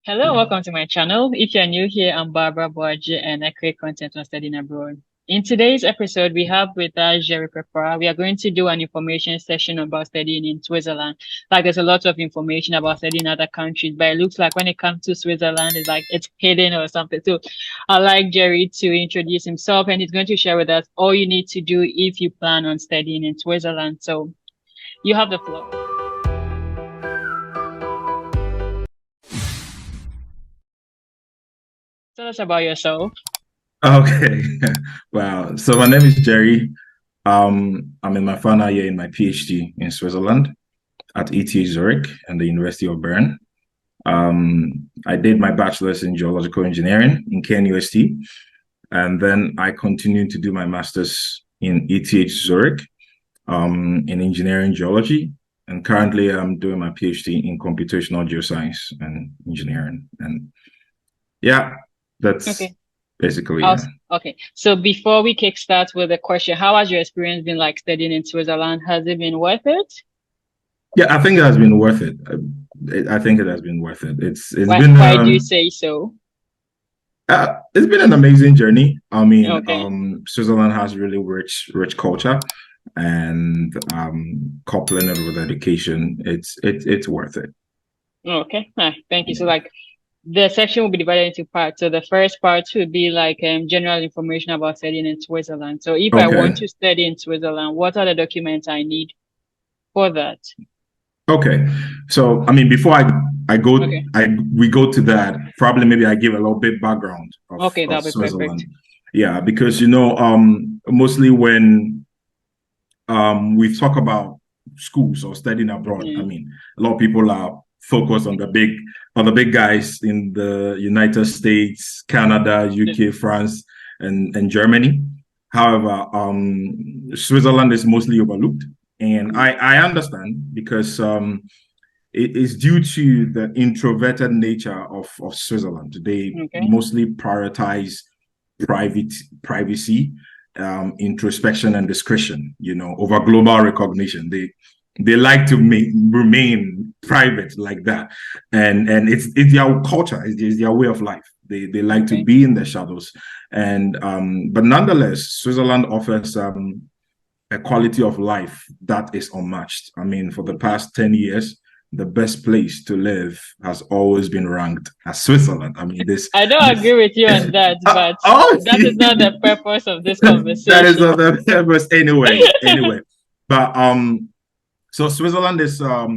Hello, welcome to my channel. If you're new here, I'm Barbara Aboagye and I create content on studying abroad. In today's episode, we have with us Jerry Pepper. We are going to do an information session about studying in Switzerland. Like there's a lot of information about studying in other countries, but it looks like when it comes to Switzerland, it's like it's hidden or something. So I'd like Jerry to introduce himself and he's going to share with us all you need to do if you plan on studying in Switzerland. So you have the floor. Tell us about yourself. Okay. Wow. So my name is Jerry. I'm in my final year in my PhD in Switzerland at ETH Zurich and the University of Bern. I did my bachelor's in geological engineering in KNUST, and then I continued to do my master's in ETH Zurich in engineering geology. And currently I'm doing my PhD in computational geoscience and engineering. And yeah, that's Okay. basically, yeah. Okay. So before we kickstart with the question, how has your experience been like studying in Switzerland? Has it been worth it? Yeah, I think it has been worth it. I think it has been worth it. Why do you say so? It's been an amazing journey. I mean, Okay. Switzerland has really rich culture, and coupling it with education, it's worth it. Okay. Thank you. So Yeah. like the section will be divided into parts. So the first part would be like general information about studying in Switzerland. So if I want Okay. to study in Switzerland, what are the documents I need for that? Okay. So I mean, before Okay. we go to that, probably maybe I give a little bit background Okay, of that'll be Switzerland. perfect. Yeah, because mostly when we talk about schools or studying abroad. I Yeah. mean, a lot of people are focused on the big guys in the United States, Canada, Yeah. UK, France, and Germany. However, Switzerland is mostly overlooked, and I understand because it is due to the introverted nature of Switzerland. They Okay. mostly prioritize private privacy, introspection and discretion, over global recognition. They like to remain private like that, and it's their culture, it's their way of life. They like to Okay. be in the shadows, and but nonetheless, Switzerland offers a quality of life that is unmatched. I mean, for the Okay. past 10 years, the best place to live has always been ranked as Switzerland. I mean, I don't agree this, with you on that, but oh, that is not the purpose of this that is conversation. not the purpose anyway. Anyway, but so Switzerland is a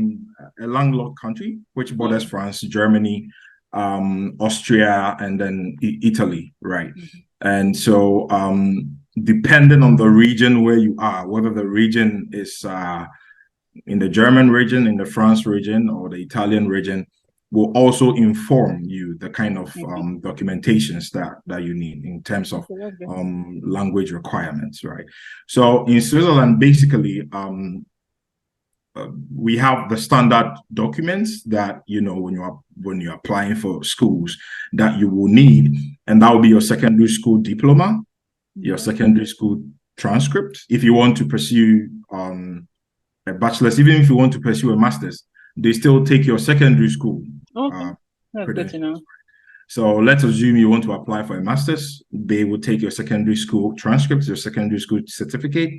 landlocked country which borders Okay. France, Germany, Austria, and then Italy, right? Mhm. And so depending on the region where you are, whether the region is in the German region, in the France region, or the Italian region, will also inform you the kind of Okay. documentations that you need in terms of Okay, that's good. language requirements, right? So in Switzerland, basically, we have the standard documents that when you're applying for schools that you will need, and that will be your secondary school diploma, your Okay. secondary school transcript. If you want to pursue a bachelor's, even if you want to pursue a master's, they still take your secondary school Okay. uh, That's good to credentials. know. So let's assume you want to apply for a master's. They will take your secondary school transcript, your secondary school certificate,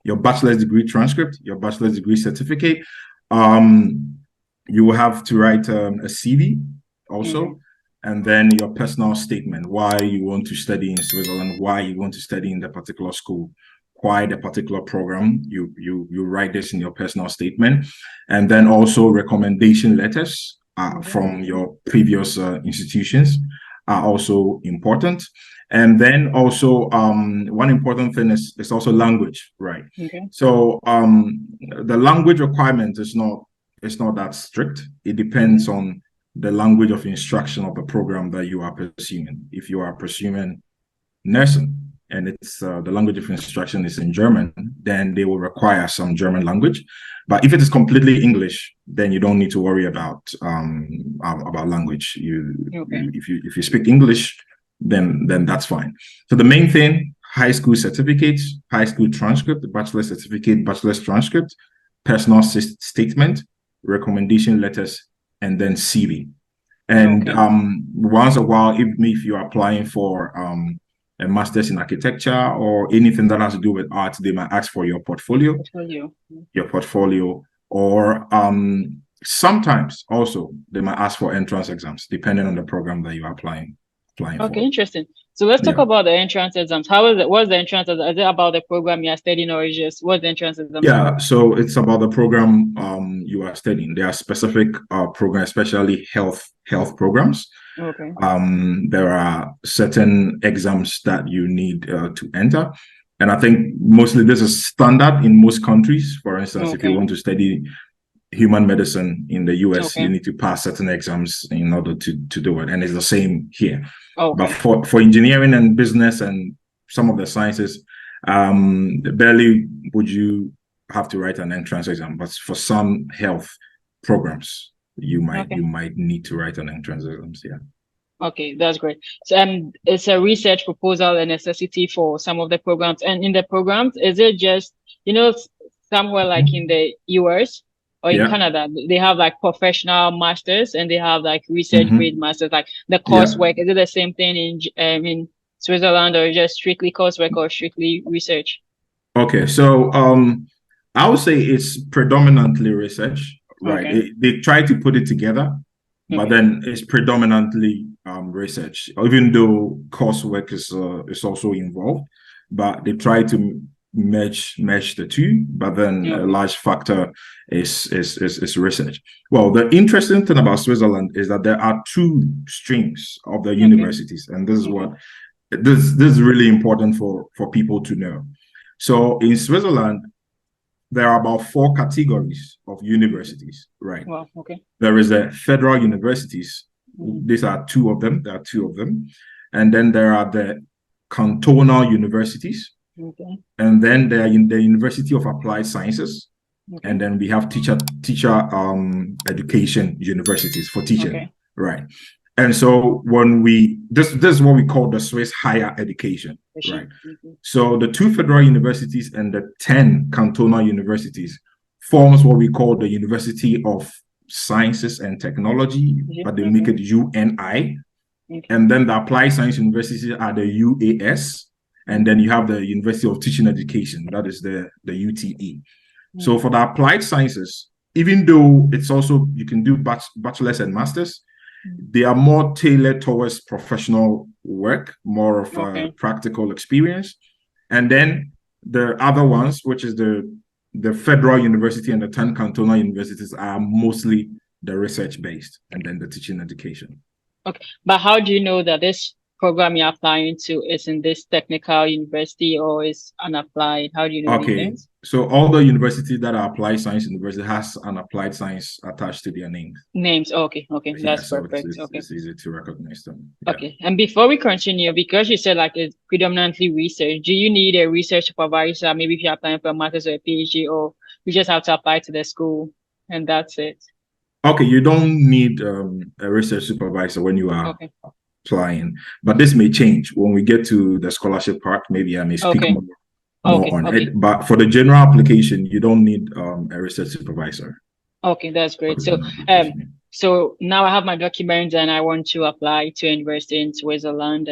your bachelor's degree transcript, your bachelor's degree certificate. Um, you will have to write a CV Okay. also, and then your personal statement, why you want to study in Switzerland, why you want to study in the particular school, why the particular program. You write this in your personal statement, and then also recommendation letters Okay. from your previous institutions are also important. And then also one important thing is also language, right? Okay. So the language requirement is not it's not that strict. It Okay. depends on the language of instruction of the program that you are pursuing. If you are pursuing nursing and it's the language of instruction is in German, then they will require some German language. But if it is completely English, then you don't need to worry about language. Okay. If you speak English, then that's fine. So the main thing: high school certificates, high school transcript, bachelor certificate, bachelor's transcript, personal statement, recommendation letters, and then CV. And Okay. once a while, if you're applying for a master's in architecture or anything that has to do with art, they might ask for Portfolio. your portfolio, or sometimes also they might ask for entrance exams, depending on the program that you're applying Okay, for. interesting. So let's talk Yeah. about the entrance exams. How is it? What's the entrance exam? Is it about the program you're studying or is just what's the entrance exams Yeah, about? so it's about the program you are studying. There are specific programs, especially health programs. Okay. There are certain exams that you need to enter. And I think mostly this is standard in most countries. For instance, if you Okay. want to study human medicine in the US, you Okay. need to pass certain exams in order to do it. And it's the same here. But Okay. for engineering and business and some of the sciences, barely would you have to write an entrance exam. But for some health programs, Okay. you might need to write an entrance exams. Yeah. Okay, that's great. So it's a research proposal a necessity for some of the programs. And in the programs, is it just, somewhere like in the US or in Yeah. Canada, they have like professional masters and they have like research-based Mm-hmm. masters, like the Yeah. coursework. Is it the same thing in Switzerland or just strictly coursework or strictly research? Okay. So I would say it's predominantly research, right? Okay. They try to put it together, but Okay. then it's predominantly research, even though coursework is also involved, but they try to merge the two. But then a Okay. large factor is research. Well, the interesting thing about Switzerland is that there are two streams of the Okay. universities, and this is Okay. what this is really important for people to know. So in Switzerland, there are about four categories of universities, right? Wow. Okay. There is the federal universities. Mm-hmm. These are two of them. There are two of them. And then there are the cantonal universities. Okay. And then there are in the University of Applied Sciences. Okay. And then we have teacher education universities for teaching, Okay. right? And so when this is what we call the Swiss higher education, right? Question. Okay. So the two federal universities and the 10 cantonal universities forms what we call the University of Sciences and Technology, Yeah. but they make Okay. it UNI. Okay. And then the applied science universities are the UAS. And then you have the University of Teaching Education, that is the UTE. So Okay. for the applied sciences, even though it's also you can do bachelor's and masters, they are more tailored towards professional work, more of a Okay. practical experience. And then the other ones, which is the federal university and the 10 cantonal universities, are mostly the research based, and then the teaching education. Okay. But how do you know that this program you're applying to is in this technical university or is unapplied? How do you know these Okay, things? so all the universities that are applied science university has an applied science attached to their name. Names. Okay. Okay. Yeah, That's so perfect. Okay. it's easy to recognize them. Yeah. Okay. And before we continue, because you said like it's predominantly research, do you need a research supervisor? Maybe if you're applying for a master's or a PhD, or you just have to apply to the school and that's it. Okay, you don't need a research supervisor when you are Okay. applying, but this may change when we get to the scholarship part. Maybe I may speak Okay. more Okay. on Okay. it. But for the general application, you don't need a research supervisor Okay. That's for great. the So, general um, application. so now I have my documents and I want to apply to a university in Switzerland.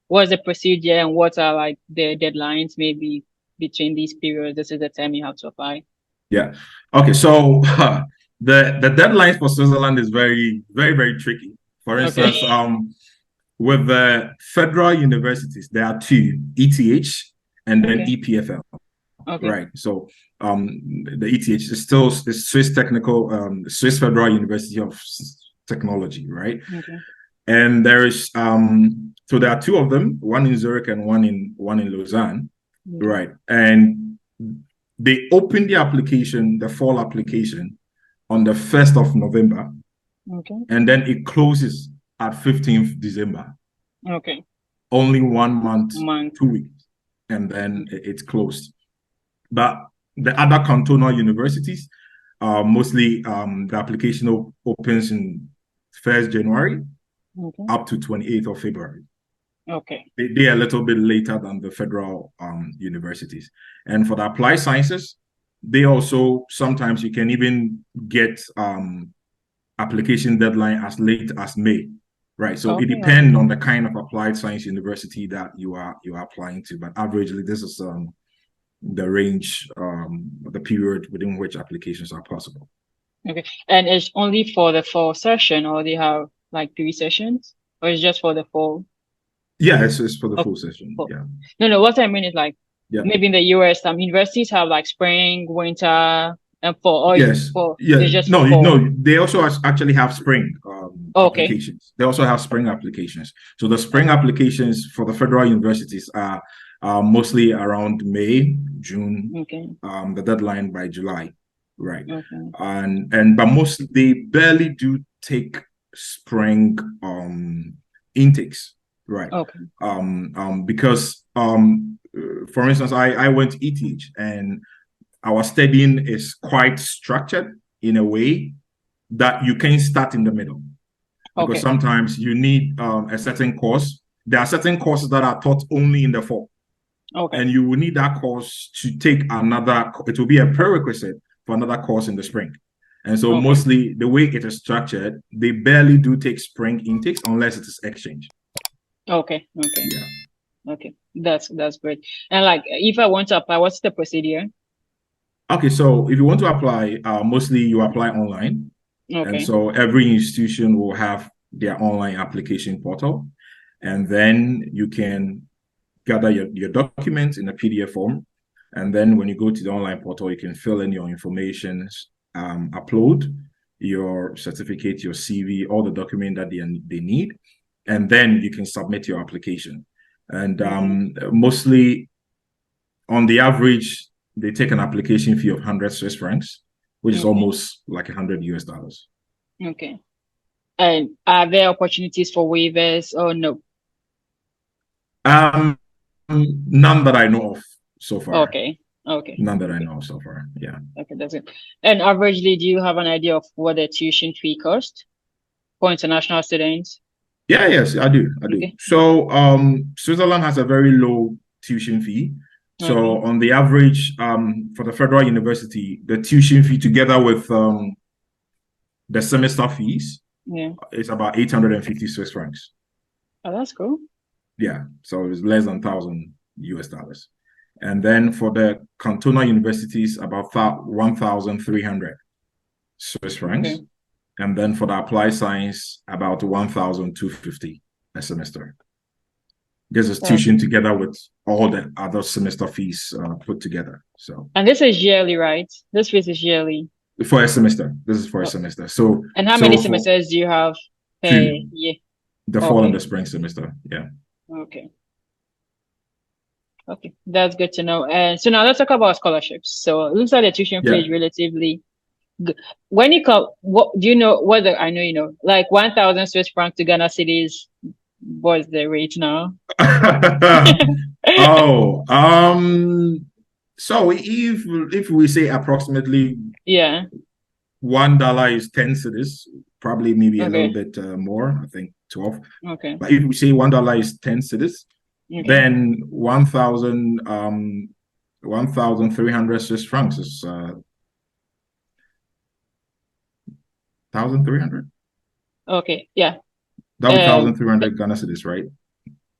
What's the procedure and what are like the deadlines maybe between these periods? This is the time you have to apply. Yeah. Okay. So the deadlines for Switzerland is very tricky. For Okay. instance, with the federal universities, there are two: ETH and then Okay. EPFL. Okay. Right. So the ETH is still the Swiss Federal University of Technology, right? Okay. And there is so there are two of them, one in Zurich and one in Lausanne, Okay. right? And they open the application, the fall application, on the 1st of November, Okay. and then it closes at 15th December. Okay. Only 1 month, Month. 2 weeks, and then it's closed. But the other cantonal universities, mostly the application opens in 1st January Okay. up to 28th of February. Okay. They are a little bit later than the federal universities. And for the applied sciences, they also sometimes you can even get application deadline as late as May. Right. So it Okay, depends okay. on the kind of applied science university that you are applying to. But averagely, this is the range, the period within which applications are possible. Okay. And it's only for the fall session, or they have like 3 sessions? Or it's just for the fall? Yeah, it's for the Oh, full session. fall. Yeah. No, no, what I mean is like Yeah. maybe in the US, some universities have like spring, winter, and fall, or Yes. fall. Yeah. It's just No, fall. no, they also actually have spring Okay. applications. They also have spring applications. So the spring Okay. applications for the federal universities are mostly around May, June, Okay. the deadline by July. Right. Okay. But most they barely do take spring intakes. Right. Okay. Because for instance, I went to ETH and our studying is quite structured in a way that you can start in the middle because Okay. sometimes you need a certain course. There are certain courses that are taught only in the fall, Okay. and you will need that course to take another. It will be a prerequisite for another course in the spring. And so Okay. mostly the way it is structured, they barely do take spring intakes unless it is exchange. Okay. Okay. Yeah. Okay. That's great. And like if I want to apply, what's the procedure? Okay, so if you want to apply, mostly you apply online. And Okay. so every institution will have their online application portal. And then you can gather your documents in a PDF form. And then when you go to the online portal, you can fill in your information, upload your certificate, your CV, all the document that they need. And then you can submit your application. And Okay. mostly on the average, they take an application fee of 100 Swiss francs, which is Okay. almost like 100 US dollars. Okay. And are there opportunities for waivers or no? Um, None that I know of so far. Okay. Okay. None that I Okay. know of so far. Yeah. Okay, that's it. And averagely, do you have an idea of what the tuition fee cost for international students? Yeah, yes, I do. I do. Okay. So Switzerland has a very low tuition fee. Okay. So on the average, for the federal university, the tuition fee together with the semester fees Yeah. is about 850 Swiss francs. Oh, that's cool. Yeah. So it's less than 1,000 US dollars. And then for the cantonal universities, about 1,300 Swiss francs. Okay. And then for the applied science, about 1,250 a semester. This is That's tuition together with all the other semester fees put together. So and this is yearly, right? This fees is yearly. for a semester, this is for a Oh, semester. So and how many so for semesters do you have per two, year? the fall and Okay. the spring semester. Yeah. Okay. Okay. That's good to know. And so now let's talk about scholarships. So it looks like the tuition fee Yeah. is relatively good. When you come, what do you know whether I know you know, like 1,000 Swiss francs to Ghana cities, what's the rate now? Oh, so if we say approximately Yeah. $1 is 10 cedis, probably maybe a little Okay. bit more, I think 12. Okay. But if we say $1 is 10 cedis, Okay. then 1,300 Swiss francs is 1,300. Okay. Yeah. That would be 1,300 Ghana cedis, right?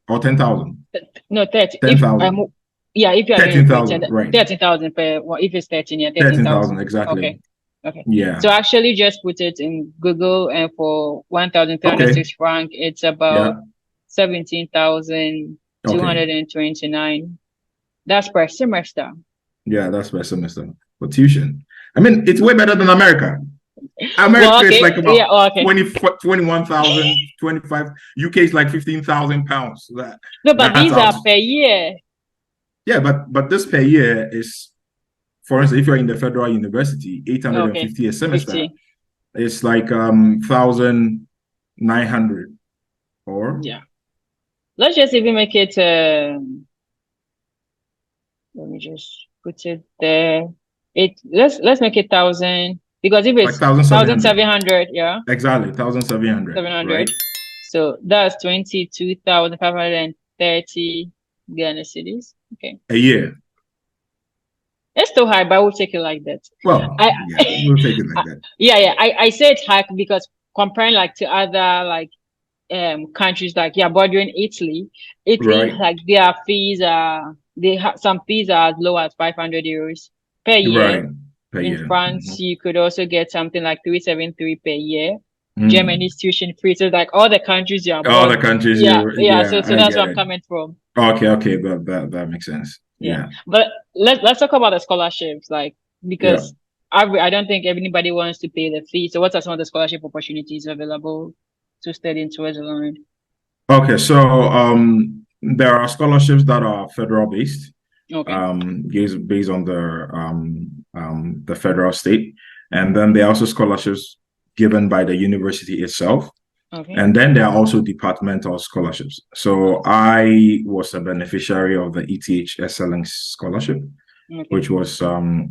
Or 10,000. No, 30. If 10,000. yeah, if you are doing it for 13,000, right. 13,000 per, well, if it's 13, yeah, 13,000, 13,000. exactly. Okay. Okay. Yeah. So actually just put it in Google and for 1,300 Okay. Swiss franc, it's Yeah. about 17,229. That's per semester. Yeah, that's per semester for tuition. I mean, it's way better than America. Well, America is okay. like about Yeah, okay. 21,000, 25. UK is like 15,000 pounds. No, but That's these out. are per year. Yeah, but this per year is, for instance, if you're in the federal university, 850 Okay. a semester, 50. it's like 1,900 or Yeah. Let's just even make it let me just put it there. Let's make it 1,000 because if like it's 1,700. 1,700, yeah, Exactly, 1,700, 700. right? So that's 22,530 Ghana cedis. Okay. A year. It's still high, but we'll take it like that. Well, I, yeah, we'll take it like that. yeah. I say it's high because comparing like to other like countries like yeah, bordering Italy, Italy Right, like their fees are they have some fees are as low as 500 euros per year. right, per In year. France, you could also get something like 373 per year. Mm. Germany's tuition free. So like all the countries you are All the born. countries, Yeah, yeah. yeah, So I that's where get I'm it. coming from. Okay, okay, that makes sense. Yeah. Yeah, But let's talk about the scholarships, like yeah. because I don't think anybody wants to pay the fee. So what are some of the scholarship opportunities available to study in Switzerland? Okay, so there are scholarships that are federal based, Okay. based on the federal state, and then there are also scholarships given by the university itself. Okay. And then there are also departmental scholarships. So I was a beneficiary of the ETH Excellence Scholarship, Okay. which was a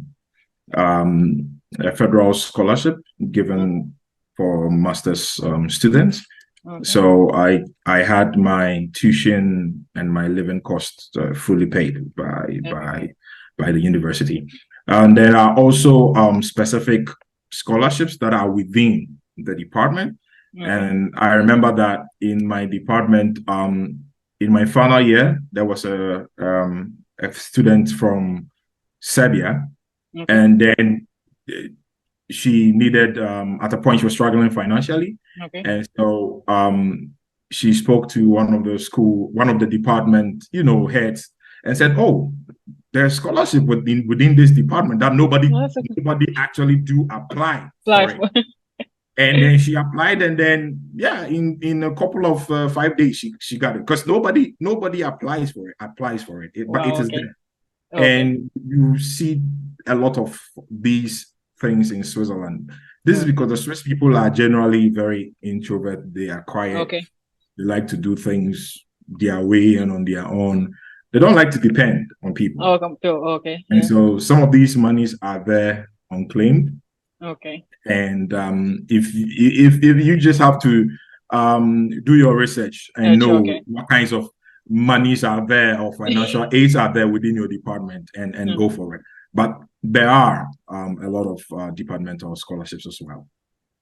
federal scholarship Okay. given for master's students. Okay. So I had my tuition and my living costs fully paid Okay. by the university. And there are also specific scholarships that are within the department. Okay. And I remember that in my department, in my final year, there was a student from Serbia, Okay. and then she needed at a point she was struggling financially, Okay. and so she spoke to one of the department heads, and said, oh, there's scholarship within this department that Oh, that's okay. nobody actually do apply for Life. it. And then she applied, and then yeah, in a couple of 5 days she got it, because nobody applies for it, but it Wow. is Okay. there. Okay. And you see a lot of these things in Switzerland. This is Okay. because the Swiss people are generally very introvert. They are quiet. Okay. They like to do things their way and on their own. They don't like to depend on people. Oh, come through. Okay. And Yeah. so some of these monies are there unclaimed. Okay. And if you just have to do your research and know Okay. what kinds of monies are there or financial aids are there within your department, and Mm. go for it. But there are a lot of departmental scholarships as well.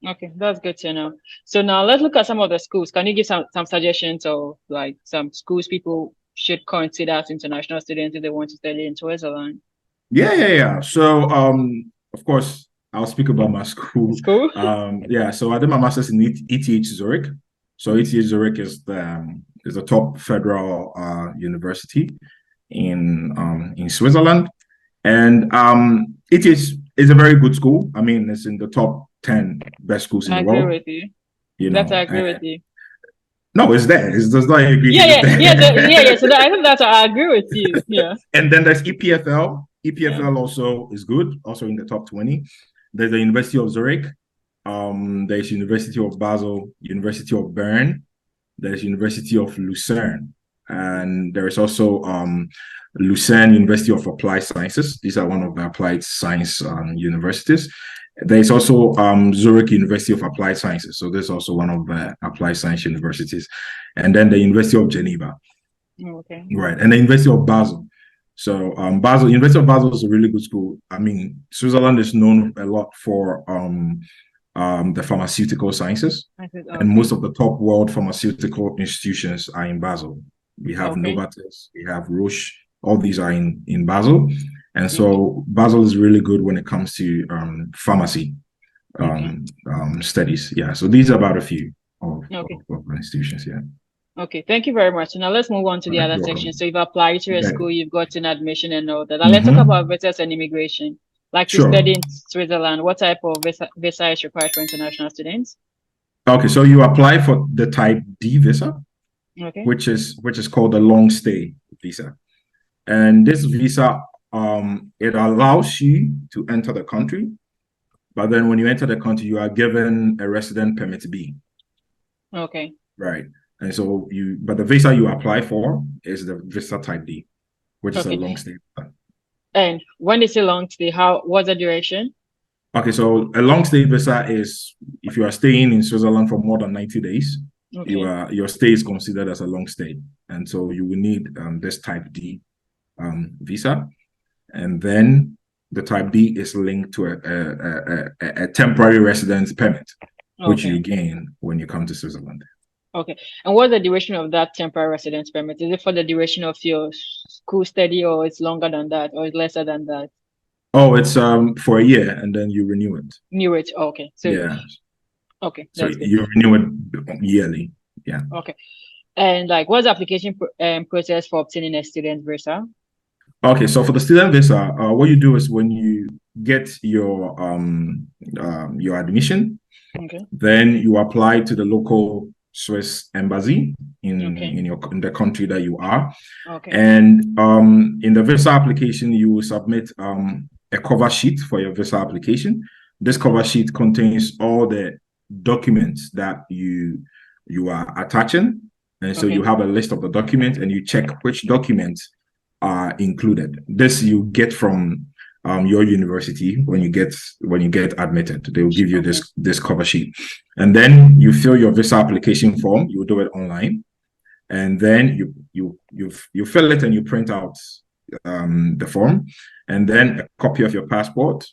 Okay, that's good to know. So now let's look at some of the schools. Can you give some suggestions of like some schools people should consider as international students if they want to study in Switzerland? Yeah. So of course I'll speak about my school. School? Yeah, so I did my master's in ETH Zurich. So ETH Zurich is the top federal university in Switzerland. And it is a very good school. I mean, it's in the top 10 best schools in I the agree world, with you. you That's I know. agree with you. No, it's there. It's does not agree. Yeah, It's yeah, yeah, yeah. there. So that, I think that's I agree with you. Yeah. And then there's EPFL. Yeah. EPFL also is good, also in the top 20. There's the University of Zurich. There's University of Basel, University of Bern. There's University of Lucerne. And there is also Lucerne University of Applied Sciences. These are one of the applied science universities. There's also Zurich University of Applied Sciences. So there's also one of the applied science universities. And then the University of Geneva. Okay. Right. And the University of Basel. So University of Basel is a really good school. I mean, Switzerland is known a lot for the pharmaceutical sciences. And Okay. most of the top world pharmaceutical institutions are in Basel. We have Okay. Novartis, we have Roche, all these are in Basel. And Okay. so Basel is really good when it comes to pharmacy Okay. studies. Yeah, so these are about a few Okay. of institutions. Yeah. Okay. Thank you very much. So now let's move on to All the right, other you're section. welcome. So you've applied to a Okay. school, you've gotten admission and all that. Now let's talk Mm-hmm. about visas and immigration. Like to Sure. study in Switzerland, what type of visa is required for international students? Okay, so you apply for the type D visa, Okay. which is called a long stay visa. And this visa, it allows you to enter the country, but then when you enter the country, you are given a resident permit B. Okay. Right. And so but the visa you apply for is the visa type D, which is a Okay. long stay visa. And when they say long stay, what's the duration? Okay, so a long stay visa is if you are staying in Switzerland for more than 90 days, Okay. your stay is considered as a long stay. And so you will need this type D visa. And then The type B is linked to a temporary residence permit, which you Okay. gain when you come to Switzerland. Okay. And what's the duration of that temporary residence permit? Is it for the duration of your school study, or it's longer than that, or it's lesser than that? Oh, it's for a year and then you renew it. New rate. Okay. So, Yeah. okay, So that's good. you renew it yearly. Yeah. Okay. And like, what's the application process for obtaining a student visa? Okay, so for the student visa, what you do is when you get your admission, Okay. then you apply to the local Swiss embassy Okay. in the country that you are, Okay. and in the visa application you will submit a cover sheet for your visa application. This Okay. cover sheet contains all the documents that you are attaching, and so you Okay. have a list of the documents and you check which documents are included. This you get from your university when you get admitted. They will give you Okay. this cover sheet, and then you fill your visa application form. You do it online, and then you fill it and you print out the form, and then a copy of your passport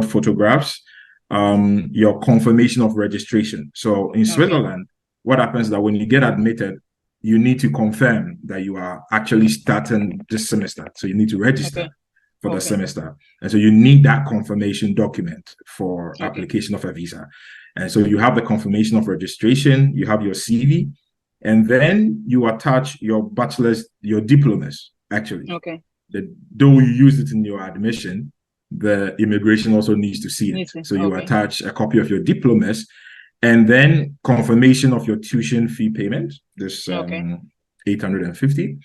photographs, your confirmation of registration. So in Okay. Switzerland, what happens is that when you get admitted, you need to confirm that you are actually starting this semester. So you need to register Okay. for the Okay. semester. And so you need that confirmation document for Okay. application of a visa. And so you have the confirmation of registration, you have your CV, and then you attach your your diplomas, actually. Okay. Though you use it in your admission, the immigration also needs to see it. Listen. So you Okay. attach a copy of your diplomas and then confirmation of your tuition fee payment, this Okay. 850,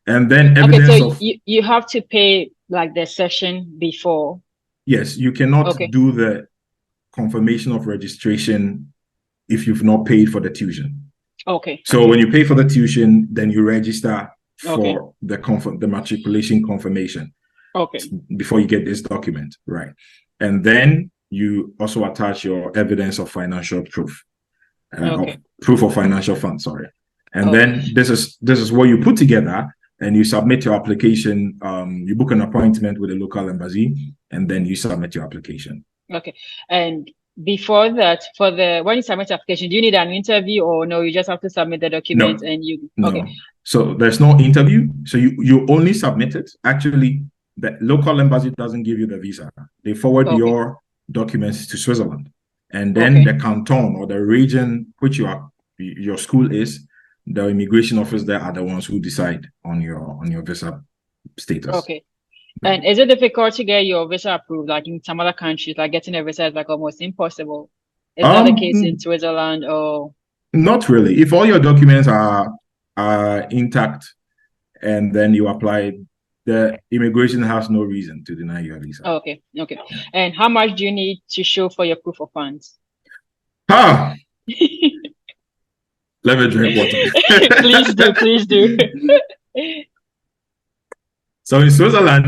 and then Okay. So evidence of, you have to pay like the session before. yes, you cannot Okay. do the confirmation of registration if you've not paid for the tuition. Okay. So Okay. when you pay for the tuition, then you register Okay. for the matriculation confirmation Okay. before you get this document, right? And then you also attach your evidence of financial proof, of Okay. proof of financial funds, sorry. And Okay. then this is what you put together, and you submit your application. You book an appointment with the local embassy, and then you submit your application. Okay. And before that, for the when you submit application, do you need an interview, or no? You just have to submit the documents No, and you. Okay. no. So there's no interview. So you only submit it. Actually, the local embassy doesn't give you the visa. They forward Okay. your documents to Switzerland, and then Okay. the canton or the region which your school is, the immigration office there are the ones who decide on your visa status. Okay. And is it difficult to get your visa approved, like in some other countries, like getting a visa is like almost impossible? Is that the case in Um, Switzerland or Not really. If all your documents are intact and then you apply, the immigration has no reason to deny your visa. okay, okay. Yeah. And how much do you need to show for your proof of funds? Ah, let me drink water. Please do, please do. So in Switzerland,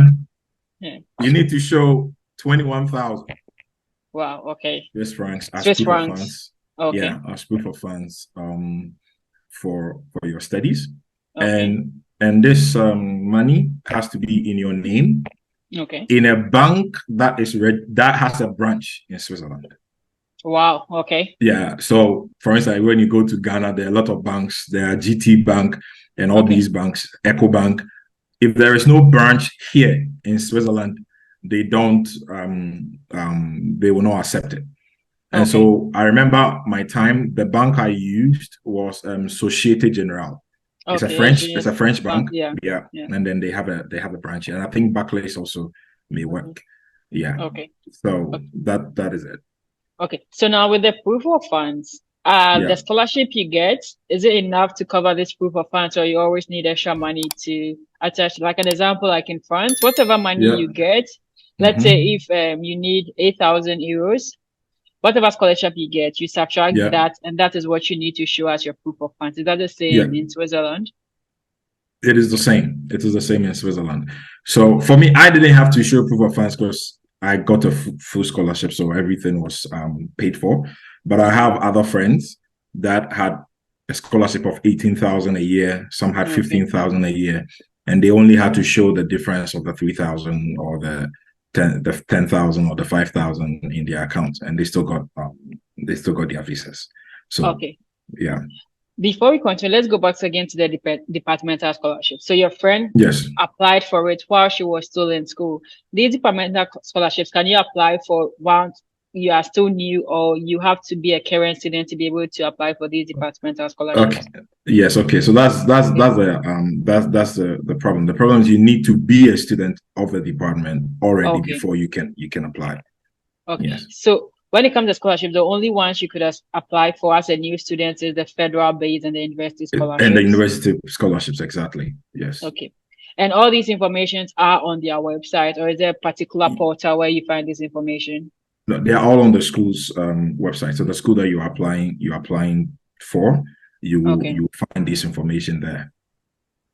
Yeah. you need to show 21,000 Wow, okay. Swiss francs as Swiss proof of francs. funds. Okay, Yeah, as proof of funds for your studies. okay, And this money has to be in your name okay. in a bank that has a branch in Switzerland. Wow, okay, Yeah. So for instance, when you go to Ghana, there are a lot of banks. There are GT Bank and all okay, these banks, Echo Bank. If there is no branch here in Switzerland, they don't they will not accept it. And okay, so I remember my time, the bank I used was Societe Generale. okay. Yes, It's yes. a French Bank, bank. yeah, Yeah. yeah. And then they have a branch here. And I think Barclays also may Mhm. work. Yeah. Okay, So okay, that is it. okay. So now with the proof of funds, the Yeah. scholarship you get, is it enough to cover this proof of funds, or you always need extra money to attach? Like an example, like in France, whatever money Yeah. you get, let's say Mm-hmm. if you need 8,000 euros, whatever scholarship you get, you subtract Yeah. that, and that is what you need to show as your proof of funds. Is that the Yeah. same in Switzerland? It is the same. It is the same in Switzerland. So for me, I didn't have to show proof of funds because I got a full scholarship, so everything was paid for. But I have other friends that had a scholarship of 18,000 a year. Some had Okay. 15,000 a year, and they only had to show the difference of the 3,000 or the 10,000 or the 5,000 in their account, and they still got their visas. So Okay. yeah. Before we continue, let's go back again to the departmental scholarship. So your friend Yes. applied for it while she was still in school. These departmental scholarships, can you apply for once you are still new, or you have to be a current student to be able to apply for these departmental Okay. scholarships? Yes. Okay. So Okay. that's the problem. The problem is you need to be a student of the department already Okay. before you can apply. Okay. Yes. So when it comes to scholarship, the only ones you could apply for as a new student is the federal base and the university And the scholarships. university scholarships, exactly. Yes. Okay. And all these informations are on their website, or is there a particular portal where you find this information? No, they're all on the school's website. So the school that you're applying for, Okay. you find this information there.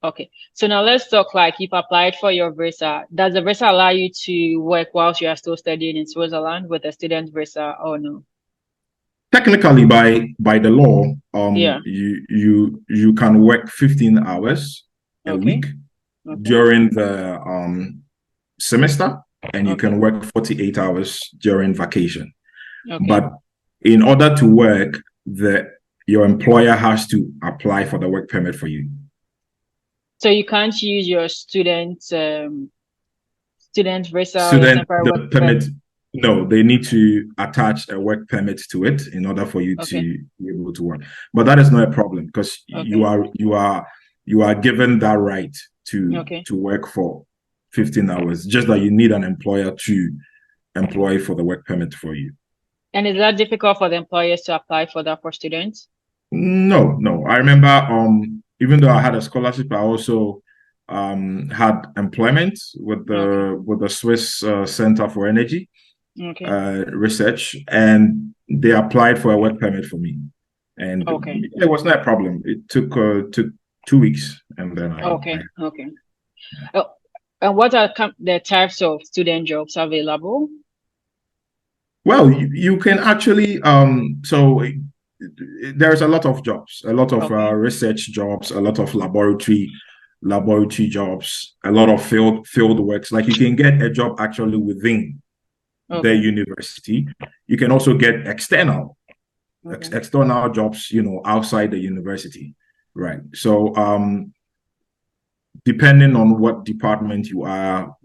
Okay. So now let's talk like you've applied for your visa. Does the visa allow you to work whilst you are still studying in Switzerland with a student visa or no? Technically, by the law, Yeah. you can work 15 hours a Okay. week Okay. during the semester, and you Okay. can work 48 hours during vacation. Okay. But in order to work, your employer has to apply for the work permit for you. So you can't use your student visa or your Student temporary work the permit, permit. no, they need to attach a work permit to it in order for you Okay. to be able to work. But that is not a problem because Okay. you are given that right Okay. to work for 15 hours. Just that you need an employer to employ for the work permit for you. And is that difficult for the employers to apply for that for students? No. I remember even though I had a scholarship, I also had employment with Okay. the Swiss Center for Energy Okay. Research, and they applied for a work permit for me, and Okay. it was not a problem. It took 2 weeks, and then Okay. Okay. Oh, and what are the types of student jobs available? well, you can actually there's a lot of jobs, a lot of Okay. research jobs, a lot of laboratory jobs, a lot of field works. Like you can get a job actually within the Okay. university. You can also get external Okay. external jobs, outside the university, right? So depending on what department you are,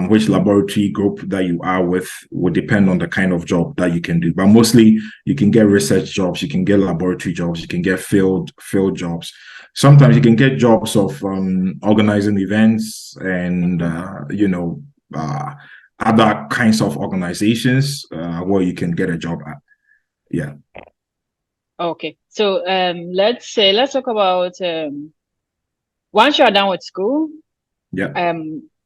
which laboratory group that you are with will depend on the kind of job that you can do. But mostly you can get research jobs, you can get laboratory jobs, you can get field jobs. Sometimes you can get jobs of organizing events and other kinds of organizations where you can get a job at. Yeah. Okay. So let's talk about once you are done with school, Yeah.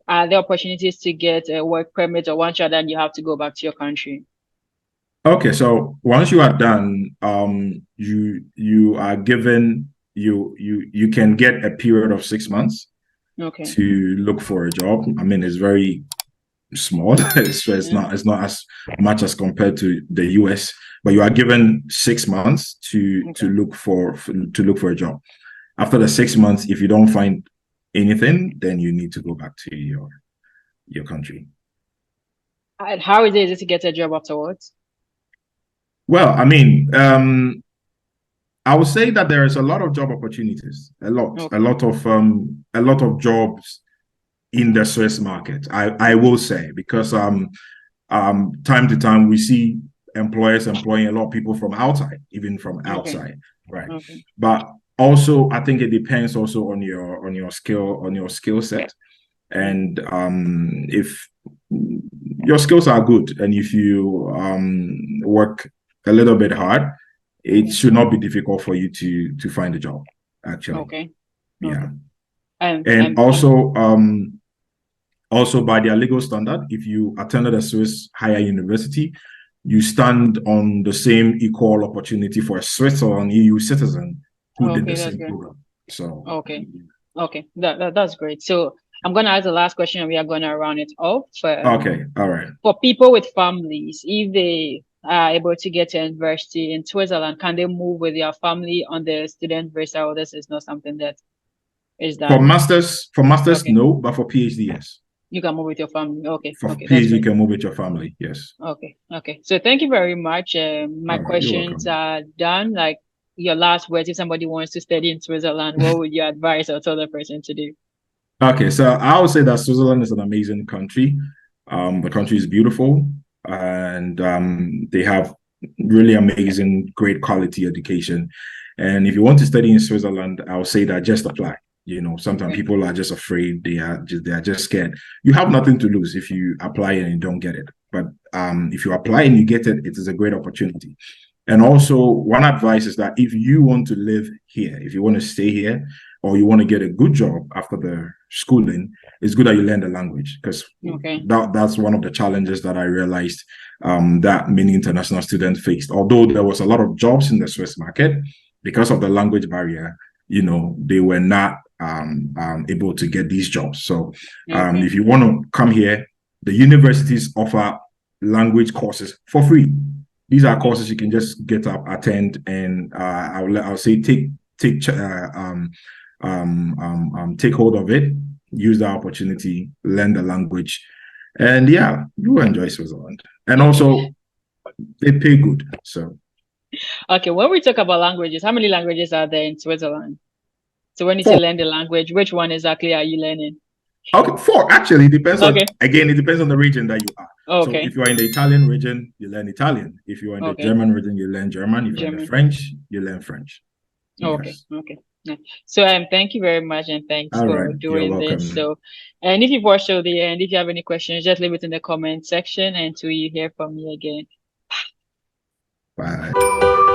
are there opportunities to get a work permit, or once you're done, you have to go back to your country? Okay, so once you are done, you are given you can get a period of 6 months Okay. to look for a job. I mean, it's very small. It's not as much as compared to the US, but you are given 6 months to look for a job. After the 6 months, if you don't find anything, then you need to go back to your country. And how is it to get a job afterwards? Well, I mean, I would say that there is a lot of job opportunities, Okay. a lot of jobs in the Swiss market. I will say because time to time we see employers employing a lot of people from outside, even from outside, right? Okay. But also, I think it depends also on your skill set, and if your skills are good and if you work a little bit hard, it should not be difficult for you to find a job, actually. Okay. Yeah. Okay. And also by their legal standard, if you attended a Swiss higher university, you stand on the same equal opportunity for a Swiss or an EU citizen who did the same program. So okay, that's great. So I'm gonna ask the last question, and we are gonna round it off. Okay, all right. For people with families, if they are able to get to university in Switzerland, can they move with their family on the student visa, or this is not something that is done? For masters, Okay. no, but for PhD, yes. You can move with your family. Okay, For okay, that's PhD, you great. can move with your family. Yes. Okay, okay. So thank you very much. My All right. You're questions welcome. are done. Like your last words, if somebody wants to study in Switzerland, what would you advise or tell the person to do? Okay, so I would say that Switzerland is an amazing country. The country is beautiful, and they have really amazing, great quality education. And if you want to study in Switzerland, I would say that just apply. You know, sometimes Okay, people are just afraid; they are just scared. You have nothing to lose if you apply and you don't get it. But if you apply and you get it, it is a great opportunity. And also, one advice is that if you want to live here, if you want to stay here, or you want to get a good job after the schooling, it's good that you learn the language because okay, that's one of the challenges that I realized that many international students faced. Although there was a lot of jobs in the Swiss market, because of the language barrier, they were not able to get these jobs. So okay, if you want to come here, the universities offer language courses for free. These are okay, courses you can just get up, attend, and I'll say take hold of it, use the opportunity, learn the language, and yeah, you will enjoy Switzerland. And okay, also, they pay good. So, okay. When we talk about languages, how many languages are there in Switzerland? So when you say four. learn the language, which one exactly are you learning? Okay, four. Actually, it depends on, Okay, again, it depends on the region that you are. So, okay, if you are in the Italian region, you learn Italian. If you are in the okay. German region, you learn German. If you're in the German. French, you learn French. Okay, Yes. okay. Yeah. So thank you very much and thanks All right. for You're doing this. welcome. So and if you've watched till the end, if you have any questions, just leave it in the comment section until you hear from me again. Bye.